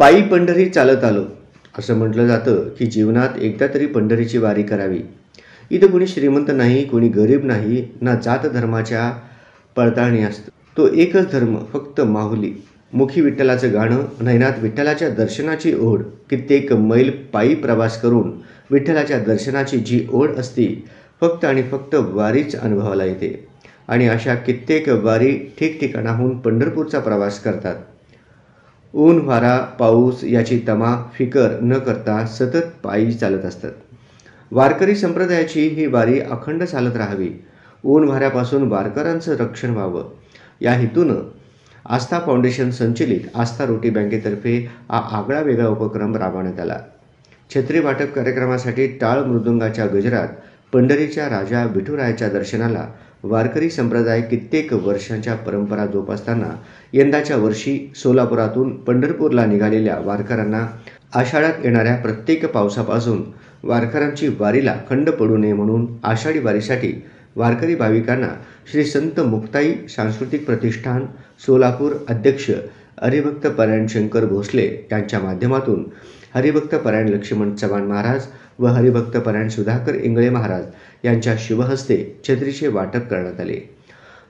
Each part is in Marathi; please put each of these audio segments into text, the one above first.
पायी पंढरी चालत आलो असं म्हटलं जातं की जीवनात एकदा तरी पंढरीची वारी करावी। इथं कोणी श्रीमंत नाही, कोणी गरीब नाही, ना जात धर्माच्या पडताळणी असतं। तो एकच धर्म, फक्त माहुली। मुखी विठ्ठलाचं गाणं, नयनात विठ्ठलाच्या दर्शनाची ओढ। कित्येक मैल पायी प्रवास करून विठ्ठलाच्या दर्शनाची जी ओढ असते, फक्त आणि फक्त वारीच अनुभवाला येते। आणि अशा कित्येक वारी ठिकठिकाणाहून पंढरपूरचा प्रवास करतात। ऊन, वारा, पाऊस याची तमा फिकर न करता सतत पायी चालत असतात। वारकरी संप्रदायाची ही वारी अखंड चालत राहावी, ऊन वाऱ्यापासून वारकऱ्यांचं रक्षण व्हावं, या हेतूनं आस्था फाउंडेशन संचलित आस्था रोटी बँकेतर्फे हा आगळा वेगळा उपक्रम राबवण्यात आला। छत्री वाटप कार्यक्रमासाठी टाळ मृदुंगाच्या गजरात पंढरीच्या राजा विठुरायाच्या दर्शनाला वारकरी संप्रदाय कित्येक वर्षांच्या परंपरा जोपासताना यंदाच्या वर्षी सोलापुरातून पंढरपूरला निघालेल्या वारकऱ्यांना आषाढात येणाऱ्या प्रत्येक पावसापासून वारकऱ्यांची वारीला खंड पडू नये म्हणून आषाढी वारीसाठी वारकरी भाविकांना श्री संत मुक्ताई सांस्कृतिक प्रतिष्ठान सोलापूर अध्यक्ष हरिभक्त परायण शंकर भोसले यांच्या माध्यमातून हरिभक्त परायण लक्ष्मण चव्हाण महाराज व हरिभक्त परायण सुधाकर इंगळे महाराज यांच्या शुभहस्ते छत्रीचे वाटप करण्यात आले।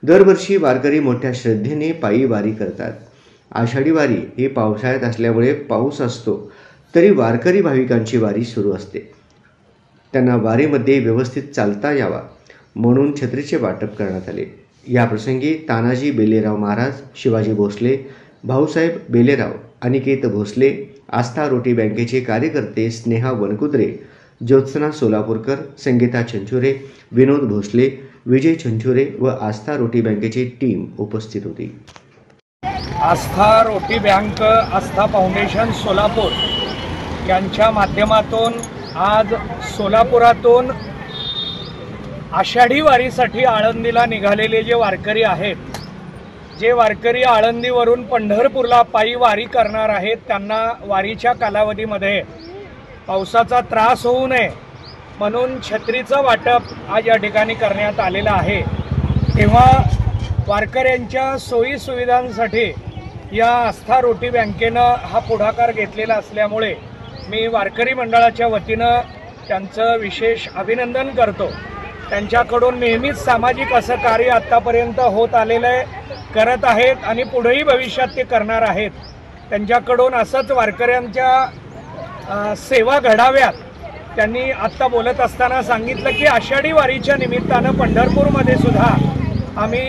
दरवर्षी वारकरी मोठ्या श्रद्धेने पायी वारी करतात। आषाढी वारी ही पावसाळ्यात असल्यामुळे पाऊस असतो तरी वारकरी भाविकांची वारी सुरू असते। त्यांना वारीमध्ये व्यवस्थित चालता यावा म्हणून छत्रीचे वाटप करण्यात आले। या प्रसंगी तानाजी बेलेराव महाराज, शिवाजी भोसले, भाऊसाहेब बेलेराव, अनिकेत भोसले, आस्था रोटी बँकेचे कार्यकर्ते स्नेहा वनकुद्रे, ज्योत्सना सोलापूरकर, संगीता छंचुरे, विनोद भोसले, विजय छंचुरे व आस्था रोटी बँकेची टीम उपस्थित होती। आस्था रोटी बँक, आस्था फाउंडेशन सोलापूर यांच्या माध्यमातून आज सोलापुरातून आषाढी वारीसाठी आळंदीला निघालेले जे वारकरी आहेत, जे वारकरी आळंदीवरून पंढरपूरला पायी वारी करणार आहेत, त्यांना वारीच्या कालावधीमध्ये पावसाचा त्रास होऊ नये म्हणून छत्रीचं वाटप आज या ठिकाणी करण्यात आलेलं आहे। तेव्हा वारकऱ्यांच्या सोयी सुविधांसाठी या आस्था रोटी बँकेनं हा पुढाकार घेतलेला असल्यामुळे मी वारकरी मंडळाच्या वतीनं त्यांचं विशेष अभिनंदन करतो। त्यांच्याकडून नेहमीच सामाजिक असं कार्य आत्तापर्यंत होत आलेलं आहे, करत आहेत आणि पुढेही भविष्यात ते करणार आहेत। त्यांच्याकडून असंच वारकऱ्यांच्या सेवा घडाव्यात। त्यांनी आत्ता बोलत असताना सांगितलं की आषाढी वारीच्या निमित्तानं पंढरपूरमध्ये सुद्धा आम्ही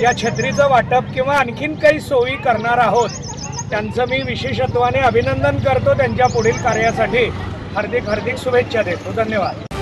या छत्रीचं वाटप किंवा आणखीन काही सोयी करणार आहोत। त्यांचं मी विशेषत्वाने अभिनंदन करतो। त्यांच्या पुढील कार्यासाठी हार्दिक शुभेच्छा देतो। धन्यवाद।